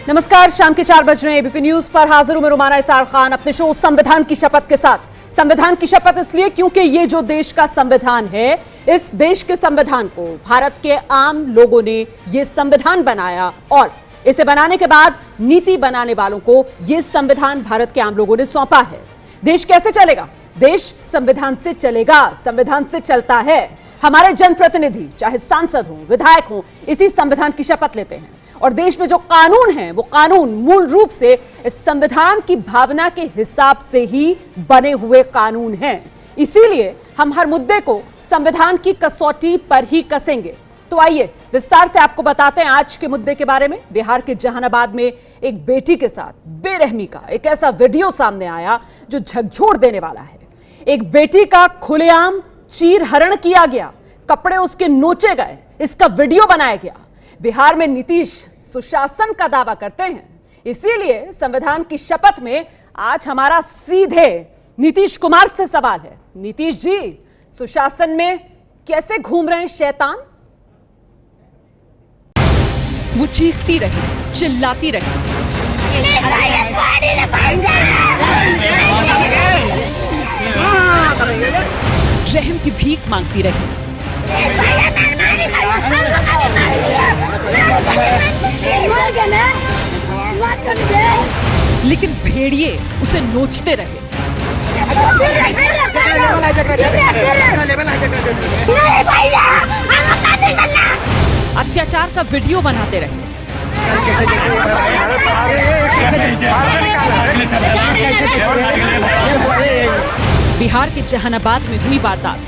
नमस्कार, शाम के 4 बज रहे हैं। एबीपी न्यूज पर हाजिर हूं मैं रुमाना इसार खान अपने शो संविधान की शपथ के साथ। संविधान की शपथ इसलिए क्योंकि ये जो देश का संविधान है, इस देश के संविधान को भारत के आम लोगों ने ये संविधान बनाया और इसे बनाने के बाद नीति बनाने वालों को ये संविधान भारत के आम लोगों ने सौंपा है। देश कैसे चलेगा? देश संविधान से चलेगा, संविधान से चलता है। हमारे जनप्रतिनिधि चाहे सांसद हो, विधायक हो, इसी संविधान की शपथ लेते हैं और देश में जो कानून है वो कानून मूल रूप से इस संविधान की भावना के हिसाब से ही बने हुए कानून हैं। इसीलिए हम हर मुद्दे को संविधान की कसौटी पर ही कसेंगे। तो आइए विस्तार से आपको बताते हैं आज के मुद्दे के बारे में। बिहार के जहानाबाद में एक बेटी के साथ बेरहमी का एक ऐसा वीडियो सामने आया जो झकझोर देने वाला है। एक बेटी का खुलेआम चीरहरण किया गया, कपड़े उसके नोचे गए, इसका वीडियो बनाया गया। बिहार में नीतीश सुशासन का दावा करते हैं, इसीलिए संविधान की शपथ में आज हमारा सीधे नीतीश कुमार से सवाल है। नीतीश जी, सुशासन में कैसे घूम रहे हैं शैतान? वो चीखती रही, चिल्लाती रही, रहम की भीख मांगती रही, लेकिन भेड़िए उसे नोचते रहे। अत्याचार का वीडियो बनाते रहे। बिहार के जहानाबाद में हुई वारदात।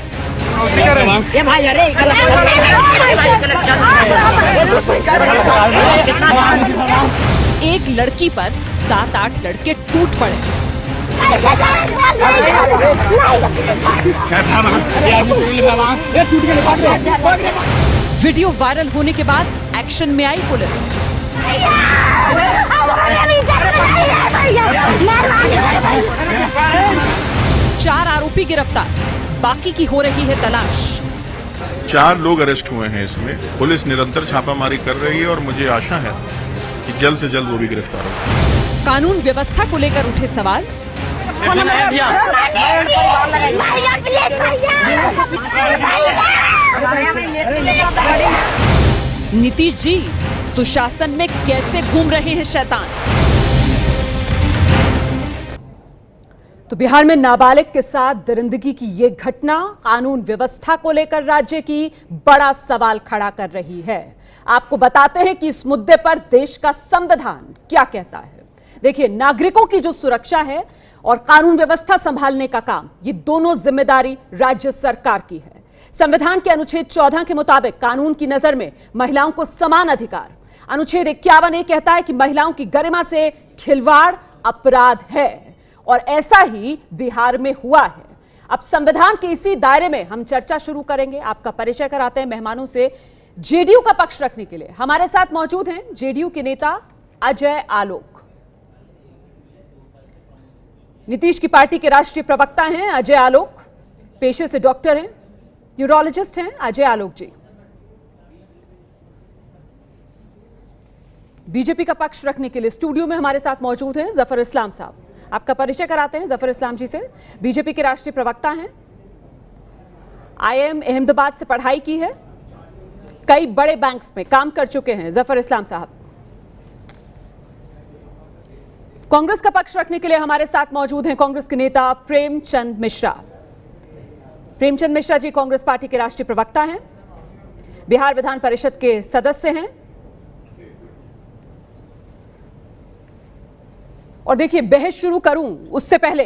एक लड़की पर 7-8 लड़के टूट पड़े। वीडियो वायरल होने के बाद एक्शन में आई पुलिस। चार आरोपी गिरफ्तार, बाकी की हो रही है तलाश। 4 लोग अरेस्ट हुए हैं इसमें। पुलिस निरंतर छापामारी कर रही है और मुझे आशा है कि जल्द से जल्द वो भी गिरफ्तार होंगे। कानून व्यवस्था को लेकर उठे सवाल। नीतीश जी, सुशासन में कैसे घूम रहे हैं शैतान? तो बिहार में नाबालिग के साथ दरिंदगी की ये घटना कानून व्यवस्था को लेकर राज्य की बड़ा सवाल खड़ा कर रही है। आपको बताते हैं कि इस मुद्दे पर देश का संविधान क्या कहता है। देखिए, नागरिकों की जो सुरक्षा है और कानून व्यवस्था संभालने का काम, ये दोनों जिम्मेदारी राज्य सरकार की है। संविधान के अनुच्छेद 14 के मुताबिक कानून की नजर में महिलाओं को समान अधिकार। अनुच्छेद 51 ये कहता है कि महिलाओं की गरिमा से खिलवाड़ अपराध है और ऐसा ही बिहार में हुआ है। अब संविधान के इसी दायरे में हम चर्चा शुरू करेंगे। आपका परिचय कराते हैं मेहमानों से। जेडीयू का पक्ष रखने के लिए हमारे साथ मौजूद हैं जेडीयू के नेता अजय आलोक। नीतीश की पार्टी के राष्ट्रीय प्रवक्ता हैं अजय आलोक, पेशे से डॉक्टर हैं, न्यूरोलॉजिस्ट हैं अजय आलोक जी। बीजेपी का पक्ष रखने के लिए स्टूडियो में हमारे साथ मौजूद हैं जफर इस्लाम साहब। आपका परिचय कराते हैं जफर इस्लाम जी से। बीजेपी के राष्ट्रीय प्रवक्ता हैं, IIM अहमदाबाद से पढ़ाई की है, कई बड़े बैंक्स में काम कर चुके हैं जफर इस्लाम साहब। कांग्रेस का पक्ष रखने के लिए हमारे साथ मौजूद हैं कांग्रेस के नेता प्रेमचंद मिश्रा। प्रेमचंद मिश्रा जी कांग्रेस पार्टी के राष्ट्रीय प्रवक्ता हैं, बिहार विधान परिषद के सदस्य हैं। और देखिए, बहस शुरू करूं उससे पहले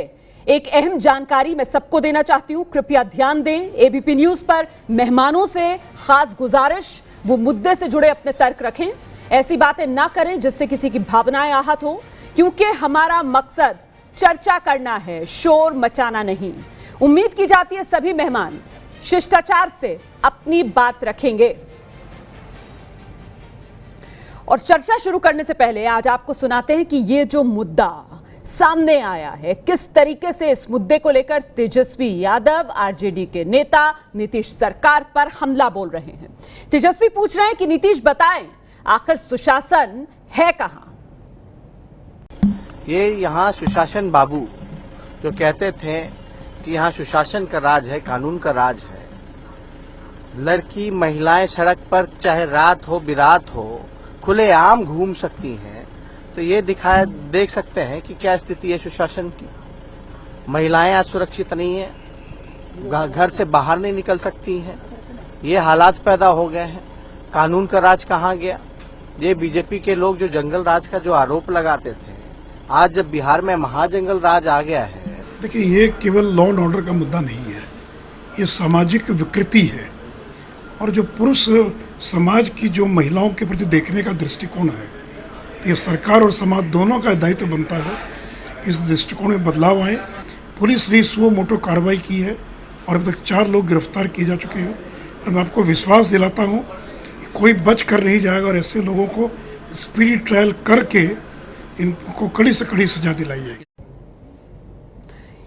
एक अहम जानकारी मैं सबको देना चाहती हूं, कृपया ध्यान दें। एबीपी न्यूज पर मेहमानों से खास गुजारिश, वो मुद्दे से जुड़े अपने तर्क रखें, ऐसी बातें ना करें जिससे किसी की भावनाएं आहत हो, क्योंकि हमारा मकसद चर्चा करना है, शोर मचाना नहीं। उम्मीद की जाती है सभी मेहमान शिष्टाचार से अपनी बात रखेंगे। और चर्चा शुरू करने से पहले आज आपको सुनाते हैं कि ये जो मुद्दा सामने आया है, किस तरीके से इस मुद्दे को लेकर तेजस्वी यादव आरजेडी के नेता नीतीश सरकार पर हमला बोल रहे हैं। तेजस्वी पूछ रहे हैं कि नीतीश बताएं आखिर सुशासन है कहां। ये यहाँ सुशासन बाबू जो कहते थे कि यहाँ सुशासन का राज है, कानून का राज है, लड़की महिलाएं सड़क पर चाहे रात हो बिरात हो खुलेआम घूम सकती हैं, तो ये देख सकते हैं कि क्या स्थिति है सुशासन की। महिलाएं आज सुरक्षित नहीं है, घर से बाहर नहीं निकल सकती हैं, ये हालात पैदा हो गए हैं। कानून का राज कहाँ गया? ये बीजेपी के लोग जो जंगल राज का जो आरोप लगाते थे, आज जब बिहार में महाजंगल राज आ गया है। देखिए, ये केवल लॉ एंड ऑर्डर का मुद्दा नहीं है, ये सामाजिक विकृति है। और जो पुरुष समाज की जो महिलाओं के प्रति देखने का दृष्टिकोण है, ये सरकार और समाज दोनों का दायित्व बनता है इस दृष्टिकोण में बदलाव आए। पुलिस ने सुओ मोटो कार्रवाई की है और अब तक 4 लोग गिरफ्तार किए जा चुके हैं। और मैं आपको विश्वास दिलाता हूँ कि कोई बच कर नहीं जाएगा और ऐसे लोगों को स्पीडी ट्रायल करके इनको कड़ी से कड़ी सजा दिलाई जाएगी।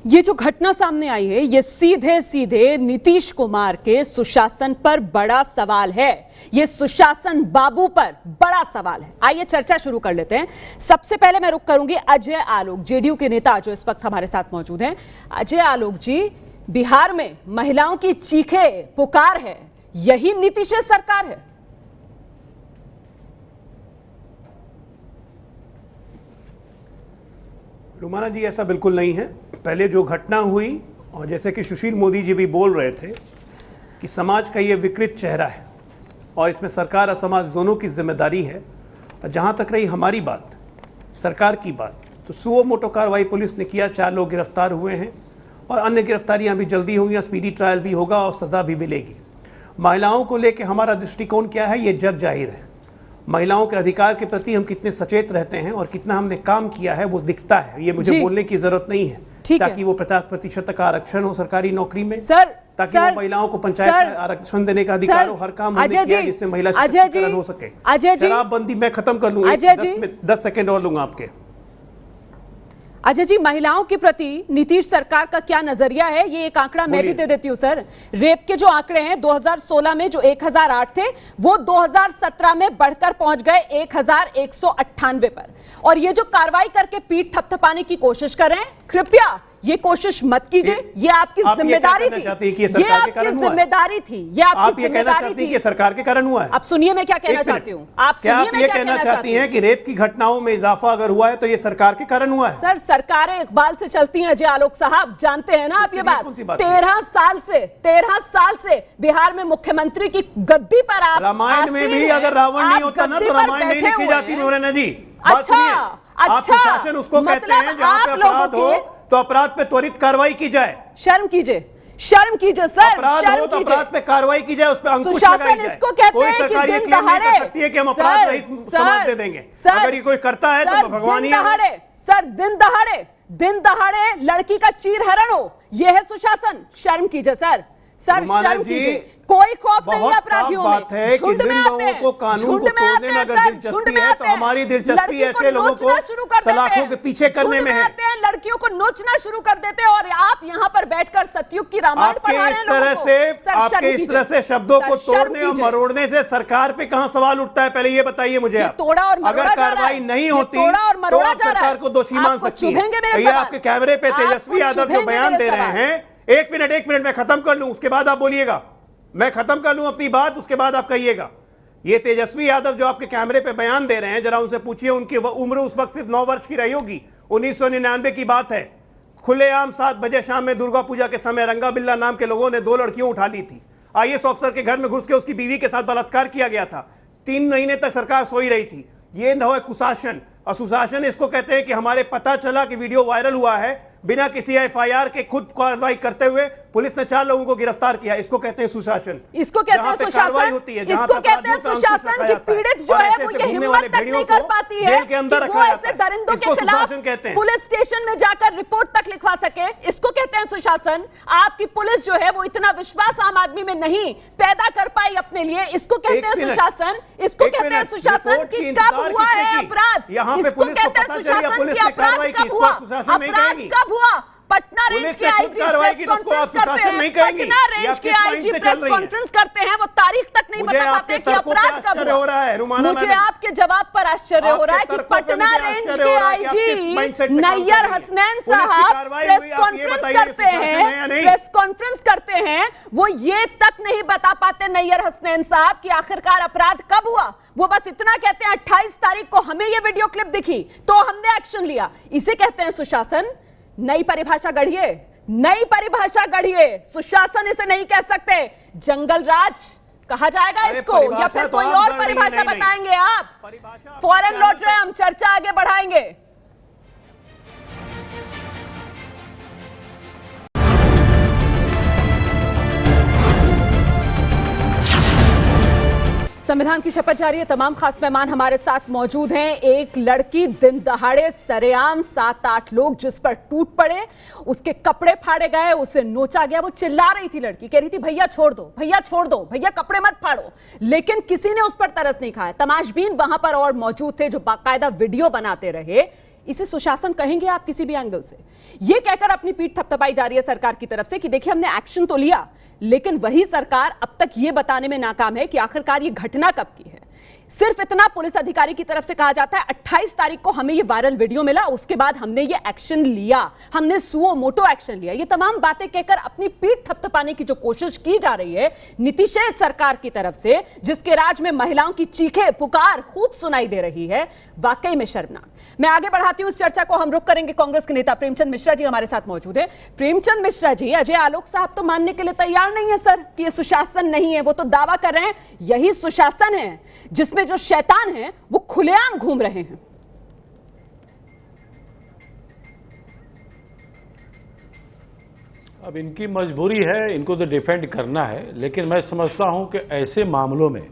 ये जो घटना सामने आई है, ये सीधे सीधे नीतीश कुमार के सुशासन पर बड़ा सवाल है। ये सुशासन बाबू पर बड़ा सवाल है। आइए चर्चा शुरू कर लेते हैं। सबसे पहले मैं रुक करूंगी अजय आलोक, जेडीयू के नेता जो इस वक्त हमारे साथ मौजूद हैं। अजय आलोक जी, बिहार में महिलाओं की चीखे पुकार है, यही नीतीश सरकार है? रुमाना जी, ऐसा बिल्कुल नहीं है। पहले जो घटना हुई, और जैसे कि सुशील मोदी जी भी बोल रहे थे कि समाज का ये विकृत चेहरा है और इसमें सरकार और समाज दोनों की जिम्मेदारी है। और जहाँ तक रही हमारी बात, सरकार की बात, तो सुओ मोटो कार्रवाई पुलिस ने किया, 4 लोग गिरफ्तार हुए हैं और अन्य गिरफ्तारियाँ भी जल्दी होंगी, स्पीडी ट्रायल भी होगा और सज़ा भी मिलेगी। महिलाओं को लेकर हमारा दृष्टिकोण क्या है, ये जग जाहिर है। महिलाओं के अधिकार के प्रति हम कितने सचेत रहते हैं और कितना हमने काम किया है वो दिखता है। ये मुझे बोलने की जरूरत नहीं है, ताकि वो 50% का आरक्षण हो सरकारी नौकरी में, ताकि वो महिलाओं को पंचायत में आरक्षण देने का अधिकार हो। हर काम हमने किया जिससे महिला सशक्तिकरण हो सके। शराबबंदी मैं खत्म कर लूंगा, 10 सेकंड और लूंगा आपके। अजय जी, महिलाओं के प्रति नीतीश सरकार का क्या नजरिया है? ये एक आंकड़ा मैं भी दे देती हूँ सर। रेप के जो आंकड़े हैं 2016 में जो 1008 थे, वो 2017 में बढ़कर पहुंच गए 1198 पर। और ये जो कार्रवाई करके पीठ थपथपाने की कोशिश कर रहे हैं, कृपया ये कोशिश मत कीजिए। ये आपकी जिम्मेदारी थी, ये आपकी जिम्मेदारी थी, ये आपकी जिम्मेदारी थी। कि सरकार के कारण हुआ है। आप सुनिए मैं क्या कहना चाहती हूँ। आप ये कहना चाहती हैं कि रेप की घटनाओं में इजाफा अगर हुआ है तो ये सरकार के कारण हुआ है? सर, सरकारें इकबाल से चलती हैं अजय आलोक साहब, जानते हैं ना आप ये बात। 13 साल से बिहार में मुख्यमंत्री की गद्दी पर आप, रामायण में भी अगर रावण नहीं होता ना तो रामायण नहीं लिखी जाती नूरैना जी। अच्छा, आप सुशासन उसको कहते हैं जहां पे अपराध हो तो अपराध पे त्वरित कार्रवाई की जाए। शर्म कीजिए, शर्म कीजिए सर, अपराध हो तो अपराध पे कार्रवाई की जाए, उस पे अंकुश लगाई जाए। इसको कहते कोई हैं सरकार ये क्लेम नहीं कर सकती है कि हम अपराध रहित समाज दे देंगे। अगर ये कोई करता है तो भगवान ही है। सर, दिन दहाड़े लड़की का चीरहरण हो, यह है सुशासन। शर्म कीजिए सर, शर्म कीजिए। कोई खौफ नहीं अपराधियों में। बात है कि जिन लोगों को कानून को तोड़ने में अगर दिलचस्पी है तो हमारी दिलचस्पी ऐसे लोगों को सलाखों के पीछे करने में है। लड़कियों को नोचना शुरू कर देते हैं और आप यहाँ पर बैठकर सतयुग की रामायण पढ़ा रहे हैं लोगों को। आपके इस तरह से शब्दों को तोड़ने और मरोड़ने से सरकार पे कहाँ सवाल उठता है, पहले ये बताइए मुझे आप। अगर कार्रवाई नहीं होती तो आप सरकार को दोषी मान सकती है। ये आपके कैमरे पे तेजस्वी यादव जो बयान दे रहे हैं, एक मिनट मैं खत्म कर लूं, उसके बाद आप बोलिएगा। मैं खत्म कर लूं अपनी बात, उसके बाद आप कहिएगा। ये तेजस्वी यादव जो आपके कैमरे पे बयान दे रहे हैं, जरा उनसे पूछिए, उनकी उम्र उस वक्त सिर्फ 9 वर्ष की रही होगी। 1999 की बात है। खुलेआम 7 बजे शाम में दुर्गा पूजा के समय रंगा बिल्ला नाम के लोगों ने 2 लड़कियों उठा ली थी। IAS ऑफिसर के घर में घुस के उसकी बीवी के साथ बलात्कार किया गया था। 3 महीने तक सरकार सोई रही थी। ये न हो कुशासन। और सुशासन इसको कहते हैं कि हमारे पता चला कि वीडियो वायरल हुआ है, बिना किसी FIR के खुद कार्रवाई करते हुए पुलिस ने 4 लोगों को गिरफ्तार किया। इसको कहते हैं सुशासन। इसको कहते हैं सुशासन होती है, इसको कहते हैं सुशासन की पीड़ित जो है वो ये हिम्मत तक नहीं कर पाती है के अंदर कि वो ऐसे दरिंदों के खिलाफ पुलिस स्टेशन में जाकर रिपोर्ट तक लिखवा सके। इसको कहते हैं सुशासन। आपकी पुलिस जो है वो इतना विश्वास आम आदमी में नहीं पैदा कर पाई अपने लिए। इसको कहते हैं सुशासन। इसको कहते हैं सुशासन की कब हुआ है अपराध। इसको कहते हैं सुशासन की अपराध कब हुआ, अपराध कब हुआ। पटना रेंज के आईजी प्रेस कॉन्फ्रेंस करते हैं, पटना रेंज के आईजी प्रेस कॉन्फ्रेंस करते हैं, वो तारीख तक नहीं बता पाते कि अपराध कब हो रहा है। मुझे आपके जवाब पर आश्चर्य हो रहा है कि पटना रेंज के आईजी नैयर हसनैन साहब प्रेस कॉन्फ्रेंस करते हैं, वो ये तक नहीं बता पाते नैयर हसनैन साहब कि आखिरकार अपराध कब हुआ। वो बस इतना कहते हैं 28 तारीख को हमें ये वीडियो क्लिप दिखी तो हमने एक्शन लिया। इसे कहते हैं सुशासन। नई परिभाषा गढ़िए, नई परिभाषा गढ़िए। सुशासन इसे नहीं कह सकते, जंगल राज कहा जाएगा इसको, या फिर कोई और परिभाषा बताएंगे आप? फौरन लौट रहे, हम चर्चा आगे बढ़ाएंगे। संविधान की शपथ जारी है, तमाम खास मेहमान हमारे साथ मौजूद हैं। एक लड़की दिन दहाड़े सरेआम 7-8 लोग जिस पर टूट पड़े, उसके कपड़े फाड़े गए, उसे नोचा गया। वो चिल्ला रही थी, लड़की कह रही थी भैया छोड़ दो, भैया छोड़ दो, भैया कपड़े मत फाड़ो, लेकिन किसी ने उस पर तरस नहीं खाया। तमाशबीन वहां पर और मौजूद थे जो बाकायदा वीडियो बनाते रहे। इसे सुशासन कहेंगे आप किसी भी एंगल से? ये कहकर अपनी पीठ थपथपाई जा रही है सरकार की तरफ से कि देखिए हमने एक्शन तो लिया, लेकिन वही सरकार अब तक ये बताने में नाकाम है कि आखिरकार ये घटना कब की है। सिर्फ इतना पुलिस अधिकारी की तरफ से कहा जाता है 28 तारीख को हमें ये वायरल वीडियो मिला, उसके बाद हमने ये एक्शन लिया, हमने सुओ मोटो एक्शन लिया। ये तमाम बातें कहकर अपनी पीठ थपथपाने की जो कोशिश की जा रही है नीतीश सरकार की तरफ से, जिसके राज में महिलाओं की चीखें पुकार खूब सुनाई दे रही है, वाकई में शर्मनाक। मैं आगे बढ़ाती हूं इस चर्चा को। हम रुक करेंगे, कांग्रेस के नेता प्रेमचंद मिश्रा जी हमारे साथ मौजूद है। प्रेमचंद मिश्रा जी, अजय आलोक साहब तो मानने के लिए तैयार नहीं है सर कि ये सुशासन नहीं है। वो तो दावा कर रहे हैं यही सुशासन है जिसमें जो शैतान है वो खुलेआम घूम रहे हैं। अब इनकी मजबूरी है, इनको तो डिफेंड करना है, लेकिन मैं समझता हूं कि ऐसे मामलों में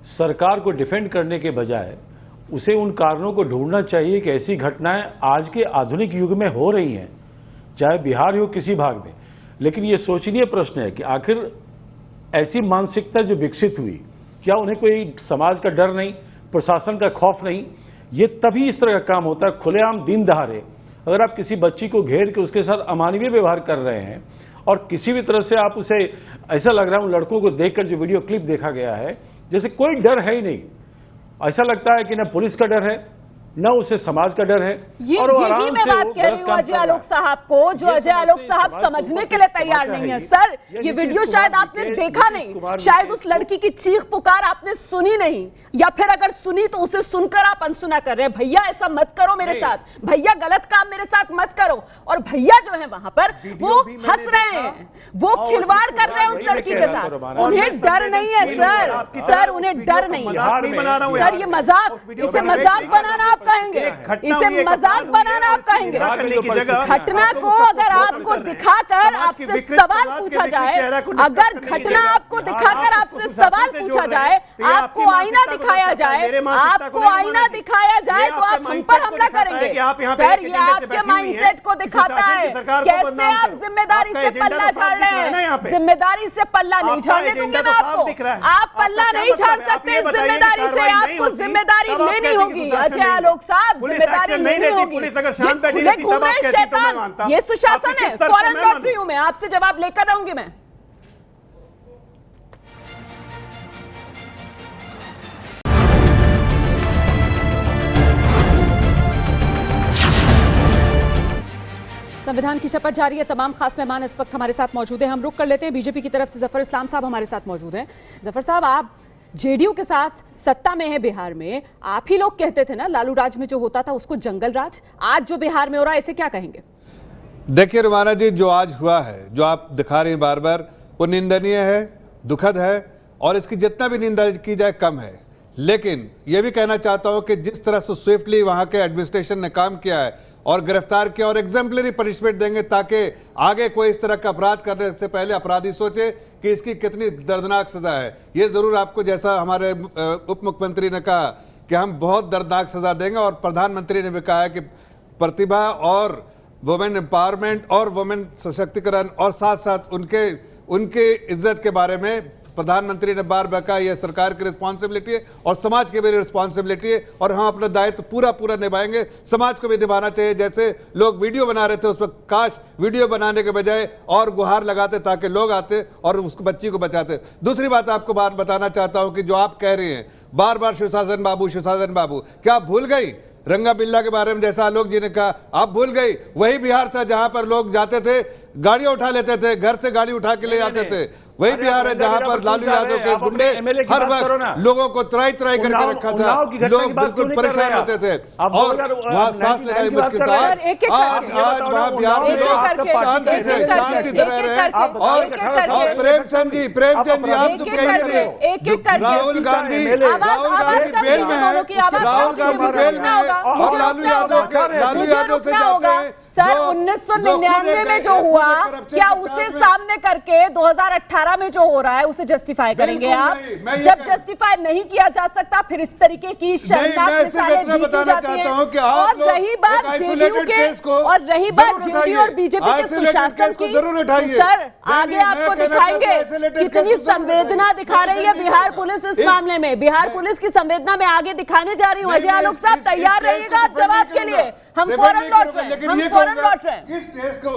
सरकार को डिफेंड करने के बजाय उसे उन कारणों को ढूंढना चाहिए कि ऐसी घटनाएं आज के आधुनिक युग में हो रही हैं, चाहे बिहार हो किसी भाग में। लेकिन ये सोचनीय प्रश्न है कि आखिर ऐसी मानसिकता जो विकसित हुई, क्या उन्हें कोई समाज का डर नहीं, प्रशासन का खौफ नहीं? ये तभी इस तरह का काम होता है खुलेआम दिन दहाड़े। अगर आप किसी बच्ची को घेर के उसके साथ अमानवीय व्यवहार कर रहे हैं और किसी भी तरह से आप उसे, ऐसा लग रहा है उन लड़कों को देखकर जो वीडियो क्लिप देखा गया है, जैसे कोई डर है ही नहीं। ऐसा लगता है कि न पुलिस का डर है न उसे समाज का डर है। और यही मैं बात कह रही हूँ अजय आलोक साहब को, जो अजय आलोक साहब समझने के लिए तैयार नहीं है। सर ये वीडियो शायद आपने देखा नहीं, शायद उस लड़की की चीख पुकार आपने सुनी नहीं, या फिर अगर सुनी तो उसे सुनकर आप अनसुना कर रहे हैं। भैया ऐसा मत करो मेरे साथ, भैया गलत काम मेरे साथ मत करो। और भैया जो है वहां पर वो हंस रहे हैं, वो खिलवाड़ कर रहे हैं उस लड़की के साथ। उन्हें डर नहीं है सर, सर उन्हें डर नहीं है सर। ये मजाक, इसे मजाक बनाना आप कहेंगे, इसे मजाक बनाना आप कहेंगे। घटना को अगर आपको दिखाकर आपसे सवाल पूछा जाए, अगर घटना आपको दिखाकर आपसे सवाल पूछा जाए, आपको आईना दिखाया जाए, आपको आईना दिखाया जाए तो आप हम पर हमला करेंगे। सर ये आपके माइंडसेट को दिखाता है, कैसे आप जिम्मेदारी से पल्ला झाड़ रहे हैं। जिम्मेदारी से पल्ला नहीं झाड़ने दूंगे मैं आपको, आप पल्ला नहीं झाड़ सकते जिम्मेदारी से, आपको जिम्मेदारी लेनी होगी अजय आलोक साहब, जिम्मेदारी लेनी होगी। ये घूम रहे शैतान, ये सुशासन है। फौरन लौट रही हूं मैं, आपसे जवाब लेकर रहूंगी मैं। संविधान की शपथ जारी है, तमाम खास मेहमान इस वक्त हमारे साथ मौजूद हैं। हम रुक कर लेते हैं, बीजेपी की तरफ से जफर इस्लाम साहब हमारे साथ मौजूद हैं। जफर साहब, आप जेडीयू के साथ सत्ता में है बिहार में, आप ही लोग कहते थे ना लालू राज में जो होता था उसको जंगल राज, आज जो बिहार में हो रहा है इसे क्या कहेंगे? देखिए रुमाना जी, जो आज हुआ है, जो आप दिखा रही हैं बार बार, वो निंदनीय है, दुखद है, और इसकी जितना भी निंदा की जाए कम है। लेकिन यह भी कहना चाहता हूं कि जिस तरह से स्विफ्टली वहां के एडमिनिस्ट्रेशन ने काम किया है और गिरफ्तार किया, और एग्जाम्पलरी पनिशमेंट देंगे ताकि आगे कोई इस तरह का अपराध करने से पहले अपराधी सोचे कि इसकी कितनी दर्दनाक सजा है। ये जरूर आपको, जैसा हमारे उप मुख्यमंत्री ने कहा कि हम बहुत दर्दनाक सजा देंगे, और प्रधानमंत्री ने भी कहा है कि प्रतिभा और वुमेन एम्पावरमेंट और वुमेन सशक्तिकरण और साथ साथ उनके इज्जत के बारे में प्रधानमंत्री ने बार बार कहा, यह सरकार की रिस्पॉन्सिबिलिटी है और समाज की भी रिस्पॉन्सिबिलिटी है और हम अपना दायित्व पूरा निभाएंगे। समाज को भी निभाना चाहिए। जैसे लोग वीडियो बना रहे थे, उस पर काश वीडियो बनाने के बजाय और गुहार लगाते ताकि लोग आते और उस बच्ची को बचाते। दूसरी बात आपको बात बताना चाहता हूं कि जो आप कह रहे हैं बार बार सुशासन बाबू, क्या आप भूल गई रंगा बिल्ला के बारे में? जैसा आलोक जी ने कहा, आप भूल गई वही बिहार था जहां पर लोग जाते थे, गाड़ियां उठा लेते थे, घर से गाड़ी उठा के ले जाते थे। वही बिहार है जहां पर लालू यादव के गुंडे हर वक्त लोगों को त्राई करके रखा था, लोग बिल्कुल परेशान होते थे और वहां सांस लेना भी मुश्किल था। आज वहां बिहार में लोग शांति से रह रहे हैं। और प्रेमचंद जी आप तो कह ही नहीं, राहुल गांधी बेल में है, राहुल गांधी बेल में है और लालू यादव से जाते हैं। सर 1999 में जो हुआ, क्या उसे सामने करके 2018 में जो हो रहा है उसे जस्टिफाई करेंगे आप? जब जस्टिफाई नहीं किया जा सकता फिर इस तरीके की शर्मनाक मिसालें दी जाती हैं। और रही बात जेडीयू के और जेडीयू और बीजेपी के सुशासन की, सर आगे आपको दिखाएंगे कितनी संवेदना दिखा रही है बिहार पुलिस इस मामले में। बिहार पुलिस की संवेदना में आगे दिखाने जा रही हूँ। अजय आलोक साहब तैयार रहिएगा आप जवाब के लिए। हम फौरन लौट रहे हैं, किस देश को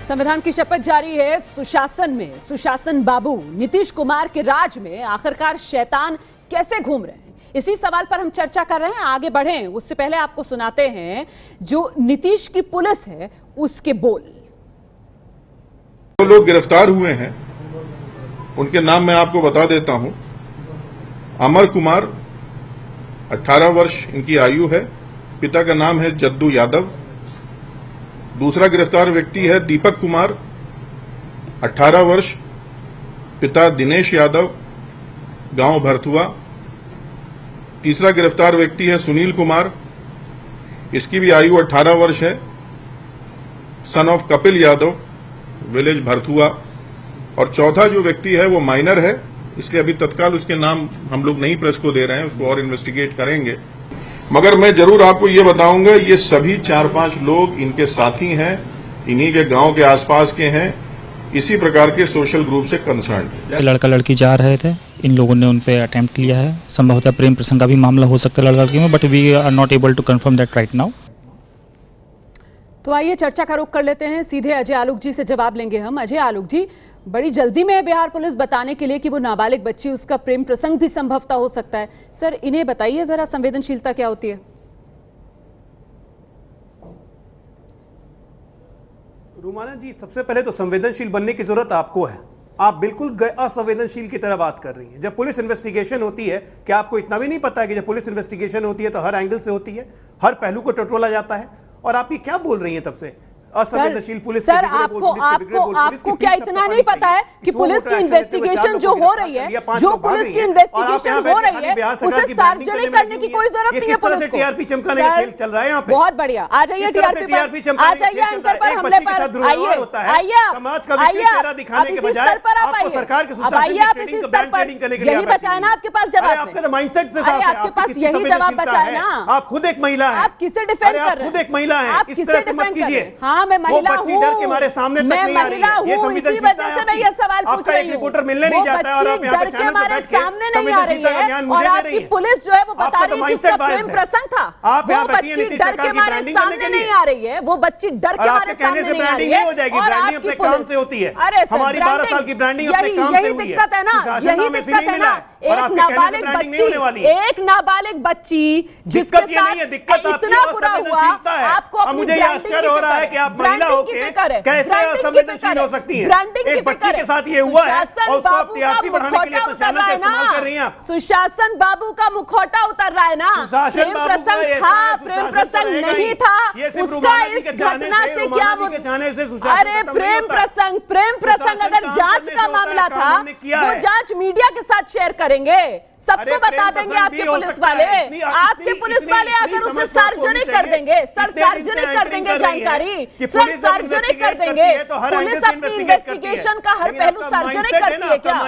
संविधान की शपथ जारी है। सुशासन में सुशासन बाबू नीतीश कुमार के राज में आखिरकार शैतान कैसे घूम रहे हैं, इसी सवाल पर हम चर्चा कर रहे हैं। आगे बढ़ें उससे पहले आपको सुनाते हैं जो नीतीश की पुलिस है उसके बोल। जो लोग गिरफ्तार हुए हैं उनके नाम मैं आपको बता देता हूं। अमर कुमार 18 वर्ष इनकी आयु है, पिता का नाम है जद्दू यादव। दूसरा गिरफ्तार व्यक्ति है दीपक कुमार 18 वर्ष, पिता दिनेश यादव, गांव भरथुआ। तीसरा गिरफ्तार व्यक्ति है सुनील कुमार, इसकी भी आयु 18 वर्ष है, son of Kapil Yadav, village Bharthua. और चौथा जो व्यक्ति है वो माइनर है, इसलिए अभी तत्काल उसके नाम हम लोग नहीं प्रेस को दे रहे हैं, उसको और इन्वेस्टिगेट करेंगे। मगर मैं जरूर आपको ये बताऊंगा ये सभी 4-5 लोग इनके साथी हैं, इन्हीं के गांव के आसपास के हैं, इसी प्रकार के सोशल ग्रुप से कंसर्न है। लड़का लड़की जा रहे थे, इन लोगों ने उन पे अटेम्प्ट किया है। संभवतः प्रेम प्रसंग का भी मामला हो सकता है लड़का लड़की में, but we are not able to confirm that right now. तो आइए चर्चा का रुख कर लेते हैं, सीधे अजय आलोक जी से जवाब लेंगे हम। अजय आलोक जी, बड़ी जल्दी में है बिहार पुलिस बताने के लिए कि वो नाबालिग बच्ची, उसका प्रेम प्रसंग भी संभवतः हो सकता है। सर इन्हें बताइए जरा संवेदनशीलता क्या होती है? रूमाना जी, सबसे पहले तो संवेदनशील बनने की जरूरत आपको है। आप बिल्कुल असंवेदनशील की तरह बात कर रही हैं। जब पुलिस इन्वेस्टिगेशन होती है, क्या आपको इतना भी नहीं पता है कि जब पुलिस इन्वेस्टिगेशन होती है तो हर एंगल से होती है, हर पहलू को टटोला जाता है? और आप ये क्या बोल रही हैं तब से? असंवेदनशील पुलिस। सर आपको क्या इतना नहीं पता है कि पुलिस की इन्वेस्टिगेशन जो हो रही है, जो पुलिस की इन्वेस्टिगेशन हो रही है उसे सार्वजनिक करने की कोई जरूरत नहीं है पुलिस को। टीआरपी चमकाने का खेल चल रहा है यहाँ पे। बहुत बढ़िया, आ जाइए टीआरपी पर, आ जाइए एंकर पर, हमले पर आइए, समाज का चेहरा दिखाने के बजाय आपको सरकार के यही बचा है ना आपके पास जवाब? आपके माइंडसेट से आपके पास यही जवाब बचा है ना? आप खुद एक महिला है, आप किसे डिफेंड कर रहे हैं? खुद एक महिला है, आप किसे डिफेंड कर रहे हैं? हाँ मैं महिला हूँ, डर के मारे सामने तक नहीं आ रही है। ये इसी वजह से मैं ये सवाल पूछ रही हूँ। रिपोर्टर मिलने नहीं जाता है और आप यहाँ पे डर के मारे सामने नहीं आ रही है और आपकी पुलिस जो है वो बता रही है कि उसका प्रेम प्रसंग था। वो बच्ची डर के मारे सामने नहीं आ रही है, वो बच्ची डर के मारे सामने नहीं आ रही है। हो जाएगी, ब्रांडिंग अपने काम से होती है। अरे हमारी 12 साल की ब्रांडिंग अपने काम से हुई है। यही दिक्कत है ना, यही दिक्कत है ना। एक नाबालिग बच्ची जिसके साथ इतना बुरा हुआ, आपको मुझे आश्चर्य हो रहा है कि आप महिला होकर कैसे असंवेदनशील हो सकती हैं? एक बच्ची के साथ ये हुआ है और उसको आप टीआरपी बढ़ाने के लिए तो चैनल का इस्तेमाल कर रही हैं आप। सुशासन बाबू का मुखौटा उतर रहा है ना। प्रेम प्रसंग था, प्रेम प्रसंग नहीं था, उसका इस घटना से क्या? अरे प्रेम प्रसंग अगर जांच का मामला था वो जांच मीडिया के साथ शेयर करेंगे। सबको बता देंगे आपके पुलिस वाले, आपके पुलिस वाले आकर उसे सार्वजनिक कर देंगे। सर सार्वजनिक कर देंगे जानकारी, सर सार्वजनिक कर देंगे। पुलिस अपनी इन्वेस्टिगेशन का हर पहलू सार्वजनिक करती है क्या?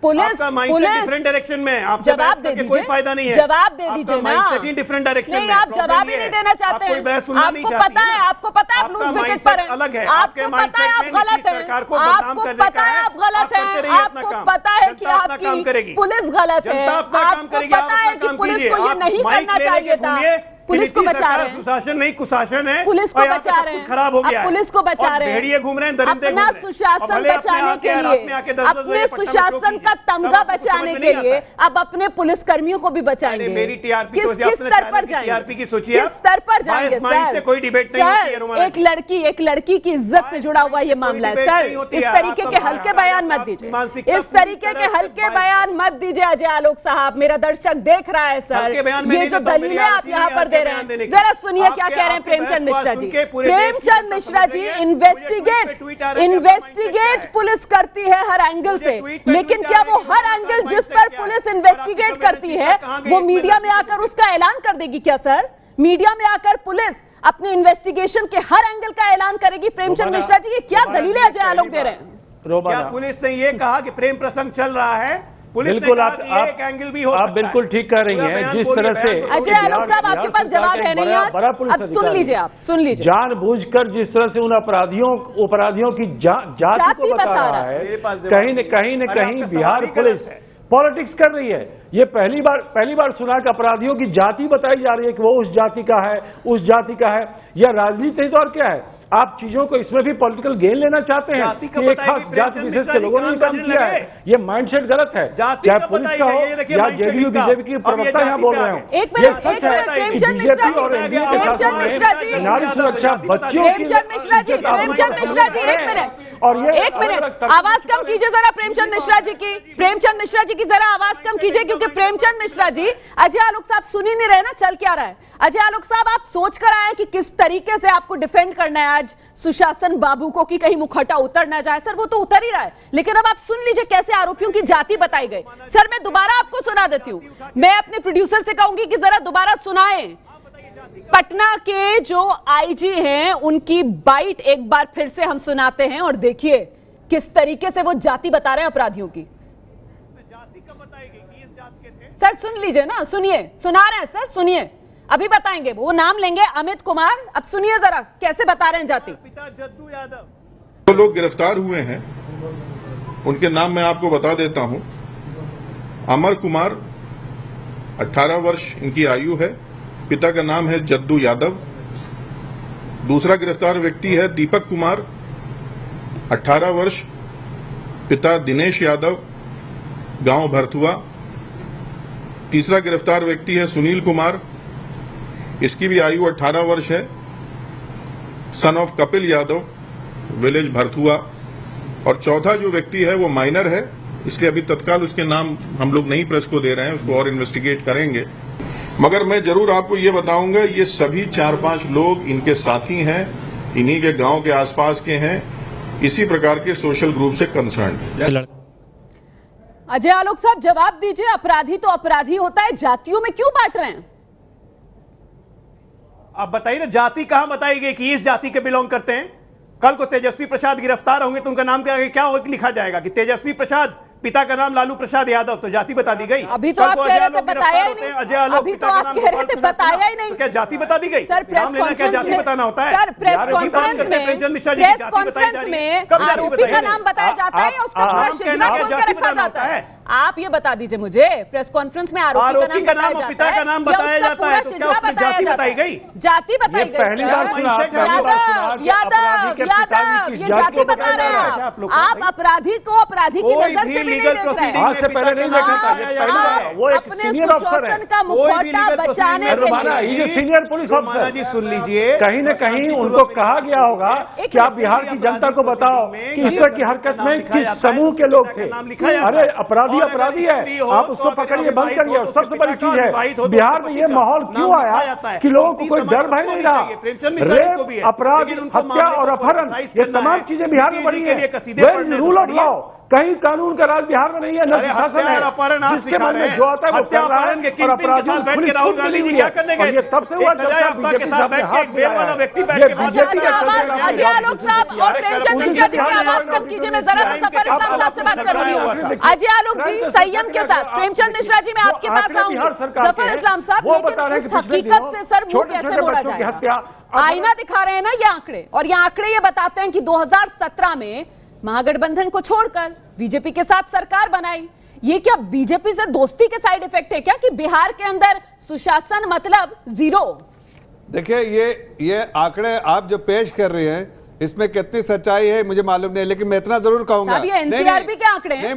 पुलिस डिफरेंट डायरेक्शन में आप जवाब दे दीजिए, कोई फायदा नहीं है, जवाब दे दीजिए ना। डिफरेंट डायरेक्शन नहीं, आप जवाब ही नहीं देना चाहते हैं। आपको पता है, आपको पता है आप लूज विकेट पर हैं, अलग है, आपको पता है आप गलत हैं, आपको पता है आप गलत हैं, आपको पता है कि आपकी पुलिस गलत है, आपको पता है कि पुलिस को ये नहीं करना चाहिए था। पुलिस को बचा रहे हैं, सुशासन नहीं कुशासन है, पुलिस को बचा रहे हैं, खराब हो गया, पुलिस को बचा रहे हैं, भेड़िए घूम रहे हैं, दरिंदे अपना सुशासन बचाने के लिए, अपने सुशासन का तमगा बचाने के लिए अब अपने पुलिस कर्मियों को भी बचाएंगे। मेरी टीआरपी किस स्तर पर जाएंगे? टीआरपी की सोचिए, किस स्तर पर जाएंगे सर? कोई डिबेट नहीं होती है रोमाना। एक लड़की की इज्जत से जुड़ा हुआ ये मामला है सर। इस तरीके के हल्के बयान मत दीजिए, इस तरीके के हल्के बयान मत दीजिए अजय आलोक साहब। मेरा दर्शक देख रहा है सर, ये जो दलीलें आप यहाँ पर दे रहे हैं, जरा सुनिए क्या कह रहे हैं प्रेमचंद मिश्रा जी। प्रेमचंद मिश्रा जी, इन्वेस्टिगेट पुलिस करती है हर एंगल से, लेकिन क्या वो हर एंगल जिस पर पुलिस इन्वेस्टिगेट करती है वो मीडिया में आकर उसका ऐलान कर देगी क्या सर? मीडिया में आकर पुलिस अपनी इन्वेस्टिगेशन के हर एंगल का ऐलान करेगी? प्रेमचंद मिश्रा जी, ये क्या दलीलें अजय आलोक दे रहे हैं? क्या पुलिस ने ये कहा कि प्रेम प्रसंग चल रहा है? बिल्कुल, आप एंगल भी हो सकता है। आप बिल्कुल ठीक कह रही हैं। जिस तरह से अजय आलोक साहब आपके पास जवाब है नहीं आज, अब सुन लीजिए, आप सुन लीजिए। जानबूझकर जिस तरह से उन अपराधियों की जाति को बता रहा है, कहीं न कहीं बिहार पुलिस पॉलिटिक्स कर रही है। ये पहली बार सुना कि अपराधियों की जाति बताई जा रही है कि वो उस जाति का है, उस जाति का है। यह राजनीति तो और क्या है? आप चीजों को इसमें भी पॉलिटिकल गेन लेना चाहते हैं कि एक खास जाति विशेष के लोगों ने काम किया है। ये माइंडसेट गलत है, चाहे पुलिस का हो या जेडीयू बीजेपी की प्रवक्ता यहाँ बोल रहे हो। एक मिनट प्रेमचंद सुरक्षा बच्चियों की, एक मिनट आवाज कम कीजिए जरा प्रेमचंद मिश्रा जी की जरा आवाज कम कीजिए, क्योंकि प्रेमचंद मिश्रा जी, अजय आलोक साहब सुन ही नहीं रहे ना, चल क्या रहा है। अजय आलोक साहब, आप सोच कर आए कि किस तरीके से आपको डिफेंड करना है आज सुशासन बाबू को कि कहीं मुखौटा उतर ना जाए। सर वो तो उतर ही रहा है, लेकिन अब आप सुन लीजिए कैसे आरोपियों की जाति बताई गई। सर मैं दोबारा आपको सुना देती हूँ, मैं अपने प्रोड्यूसर से कहूंगी कि जरा दोबारा सुनाएं। पटना के जो आईजी हैं उनकी बाइट एक बार फिर से हम सुनाते हैं और देखिए किस तरीके से वो जाति बता रहे हैं अपराधियों की। सर सुन लीजिए ना, सुनिए, सुना रहे हैं सर, सुनिए, अभी बताएंगे, वो नाम लेंगे अमित कुमार। अब सुनिए जरा कैसे बता रहे हैं जाति। जद्दू यादव, जो लोग गिरफ्तार हुए हैं उनके नाम मैं आपको बता देता हूं। अमर कुमार, 18 वर्ष इनकी आयु है, पिता का नाम है जद्दू यादव। दूसरा गिरफ्तार व्यक्ति है दीपक कुमार, 18 वर्ष, पिता दिनेश यादव, गांव भरथुआ। तीसरा गिरफ्तार व्यक्ति है सुनील कुमार, इसकी भी आयु 18 वर्ष है, son of Kapil Yadav, village Bharthua. और चौथा जो व्यक्ति है वो माइनर है, इसलिए अभी तत्काल उसके नाम हम लोग नहीं प्रेस को दे रहे हैं, उसको और इन्वेस्टिगेट करेंगे। मगर मैं जरूर आपको ये बताऊंगा, ये सभी 4-5 लोग इनके साथी हैं, इन्हीं के गांव के आसपास के हैं, इसी प्रकार के सोशल ग्रुप से कंसर्न है। अजय आलोक साहब जवाब दीजिए, अपराधी तो अपराधी होता है, जातियों में क्यों बांट रहे हैं? आप बताइए ना, जाति कहां बताई गई कि इस जाति के बिलोंग करते हैं? कल को तेजस्वी प्रसाद गिरफ्तार होंगे तो उनका नाम क्या लिखा जाएगा कि तेजस्वी प्रसाद, पिता का नाम लालू प्रसाद यादव, तो जाति बता दी गई। अभी तो आप कह रहे थे बताया ही नहीं, अजय आलोक अभी तो आप कह रहे थे बताया ही नहीं, क्या जाति बता दी गई? सर प्रेस क्या जाति बताना होता है? सर प्रेस कॉन्फ्रेंस में आरोपी का नाम बताया जाता है, उसका पूरा शिजरा खोल के रखा जाता है। आप ये बता दीजिए मुझे, प्रेस कॉन्फ्रेंस में आरोपी का नाम पिता का नाम बताया जाता है, तो क्या उसमें जाति बताई गई? जाति बताई गई। यादव ये जाति बता रहे हैं आप अपराधी को अपराधी की नजर से भी नहीं देख रहे हैं। अपने सुशासन का मुखौटा बचाने के लिए सीनियर पुलिस ऑफिसर जी, सुन लीजिए, कहीं न कहीं उनको कहा गया होगा कि आप बिहार की जनता को बताओ कि इस तरह की हरकत में किस समूह के लोग थे। अरे अपराधी अपराधी है, आप उसको पकड़िए, बंद करिए। और सबसे बड़ी चीज है, बिहार में ये माहौल क्यों आया कि लोगों को कोई डर भय नहीं रहा। रेप, अपराध, हत्या और अपहरण, ये तमाम चीजें बिहार में बढ़ी है। रूल ऑफ लॉ, कहीं कानून का राज बिहार में नहीं है, न शासन है। अपहरण आप जिसके सिखा मन रहे में हैं। जो आता है वो हत्या कर रहा अपहरण के है, और किंगपिन के साथ बैठ के राहुल गांधी जी क्या करने गए? तब से एक सजायाफ्ता के साथ बैठ के एक बेवाला व्यक्ति बैठ के बात करता है। अजय आलोक साहब और प्रेमचंद मिश्रा जी की आवाज कम कीजिए, मैं जरा सा सफर इस्लाम साहब से बात करूंगी। अजय आलोक जी संयम के साथ, प्रेमचंद मिश्रा जी मैं आपके पास आऊंगी। जफर इस्लाम साहब, लेकिन इस हकीकत से सर मुंह कैसे मोड़ा जाएगा? आईना दिखा रहे हैं ना ये आंकड़े, और ये आंकड़े ये बताते हैं कि 2017 में महागठबंधन को छोड़कर बीजेपी के साथ सरकार बनाई। ये क्या बीजेपी से दोस्ती के साइड इफेक्ट है क्या कि बिहार के अंदर सुशासन मतलब जीरो? देखिए ये आंकड़े आप जो पेश कर रहे हैं इसमें कितनी सच्चाई है मुझे मालूम नहीं, लेकिन मैं इतना जरूर कहूंगा, ये एनसीआरबी के आंकड़े हैं। ये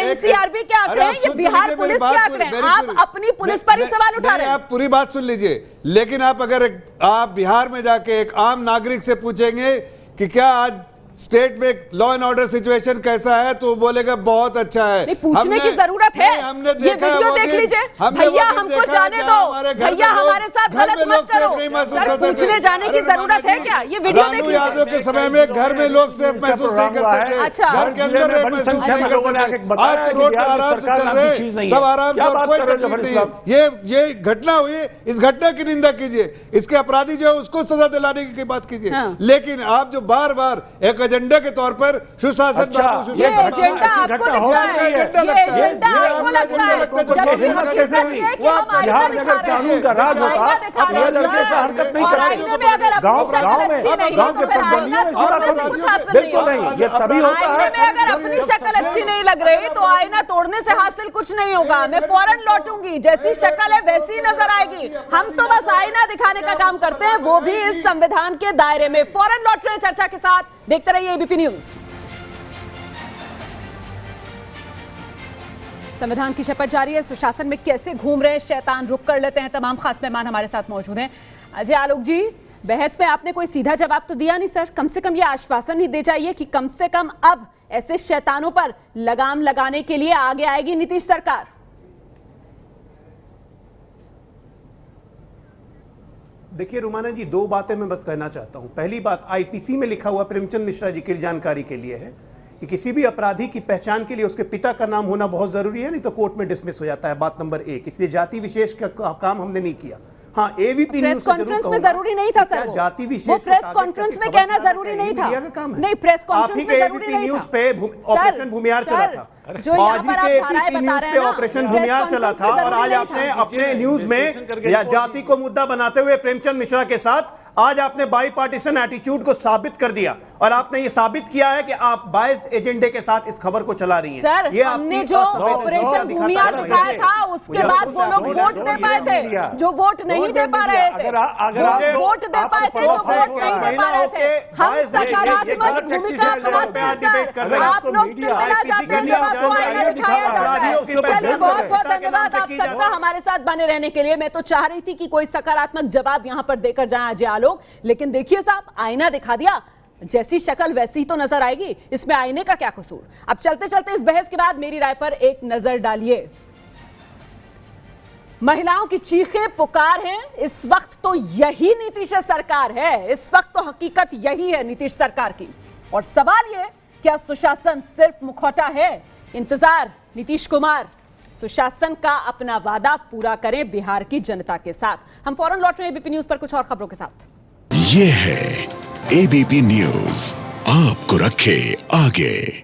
एनसीआरबी के आंकड़े हैं, ये बिहार पुलिस के आंकड़े हैं। आप अपनी पुलिस पर ही सवाल उठा रहे हैं। आप पूरी बात सुन लीजिए, लेकिन आप अगर आप बिहार में जाके एक आम नागरिक से पूछेंगे कि क्या आज स्टेट में लॉ एंड ऑर्डर सिचुएशन कैसा है, तो वो बोलेगा बहुत अच्छा है। नहीं, पूछने की जरूरत है। हमने देखा, ये वीडियो देख लीजिए भैया, हमको जाने दो भैया, हमारे साथ गलत मत करो। सर पूछने जाने की जरूरत है क्या? ये वीडियो देख लीजिए। यादव के समय में घर में लोग सेफ महसूस नहीं करते थे, अच्छा। घर के अंदर महसूस नहीं करते थे। आज तो रोड पे आराम से चल रहे, सब आराम से, और कोई तकलीफ नहीं है। ये घटना हुई, इस घटना की निंदा कीजिए, इसके अपराधी जो है उसको सजा दिलाने की बात कीजिए, लेकिन आप जो बार बार एक एजेंडा के तौर पर सुशासन बाबू, ये एजेंडा आपको लगता है, ये एजेंडा आपको लगता है, जबकि हकीकत ये है कि हम आईना दिखा रहे हैं, आईना दिखा रहे हैं, और आईने में अगर अपनी शक्ल अच्छी नहीं है तो फिर आईना तोड़ने से कुछ हासिल नहीं होगा। आईने में अगर अपनी शक्ल अच्छी नहीं लग रही तो आईना तोड़ने से हासिल कुछ नहीं होगा। मैं फौरन लौटूंगी, जैसी शक्ल है वैसी नजर आएगी। हम तो बस आईना दिखाने का काम करते हैं, वो भी इस संविधान के दायरे में। फौरन लौट रहे हैं चर्चा के साथ, देखते रहिए एबीपी न्यूज। संविधान की शपथ जारी है, सुशासन में कैसे घूम रहे हैं शैतान, रुक कर लेते हैं। तमाम खास मेहमान हमारे साथ मौजूद हैं। अजय आलोक जी, बहस में आपने कोई सीधा जवाब तो दिया नहीं सर, कम से कम ये आश्वासन ही दे जाइए कि कम से कम अब ऐसे शैतानों पर लगाम लगाने के लिए आगे आएगी नीतीश सरकार। देखिए रुमाना जी, दो बातें मैं बस कहना चाहता हूं। पहली बात, आईपीसी में लिखा हुआ प्रेमचंद मिश्रा जी की जानकारी के लिए है कि किसी भी अपराधी की पहचान के लिए उसके पिता का नाम होना बहुत जरूरी है, नहीं तो कोर्ट में डिसमिस हो जाता है। बात नंबर एक, इसलिए जाति विशेष का काम हमने नहीं किया। हाँ, एबीपी प्रेस कॉन्फ्रेंस में जरूरी नहीं था सर, जाति विशेष वो प्रेस कॉन्फ्रेंस में कहना जरूरी नहीं था। नहीं, प्रेस कॉन्फ्रेंस में जरूरी नहीं था। न्यूज पे ऑपरेशन भूमिहार चला था, जो यहाँ पर आप धाराएं बता रहे हैं ना, ऑपरेशन भूमिहार चला था, और आज आपने अपने न्यूज में या जाति को मुद्दा बनाते हुए प्रेमचंद मिश्रा के साथ आज आपने बाई पार्टीशन एटीट्यूड को साबित कर दिया, और आपने ये साबित किया है कि आप बायस्ड एजेंडे के साथ इस खबर को चला रही हैं। सर, ये हमने जो ऑपरेशन भूमिहार दिखाया था उसके बाद वो लोग वोट दे पाए थे, जो वोट नहीं दे पा रहे थे, वोट दे पाए थे जो वोट नहीं दे पा रहे थे। हम सकारात्मक भूमिका अपनाते हैं, आप लोग टिलमिला जाते हैं जब आपको आईना दिखाया जाता है। चलिए, बहुत बहुत धन्यवाद आप सबका हमारे साथ बने रहने के लिए। मैं तो चाह रही थी कि कोई सकारात्मक जवाब यहां पर देकर जाए अजय लोग, लेकिन देखिए साहब, आईना दिखा दिया, जैसी शक्ल वैसी ही तो नजर आएगी, इसमें आईने का क्या कसूर। अब चलते चलते इस बहस के बाद मेरी राय पर एक नजर डालिए। महिलाओं की चीखें पुकार हैं, इस वक्त तो यही नीतीश सरकार है, इस वक्त तो हकीकत यही है नीतीश सरकार की। और सवाल यह, क्या सुशासन सिर्फ मुखौटा है? इंतजार नीतीश कुमार सुशासन का अपना वादा पूरा करें बिहार की जनता के साथ। हम फौरन लौट रहे हैं एबीपी न्यूज पर कुछ और खबरों के साथ। ये है एबीपी न्यूज, आपको रखे आगे।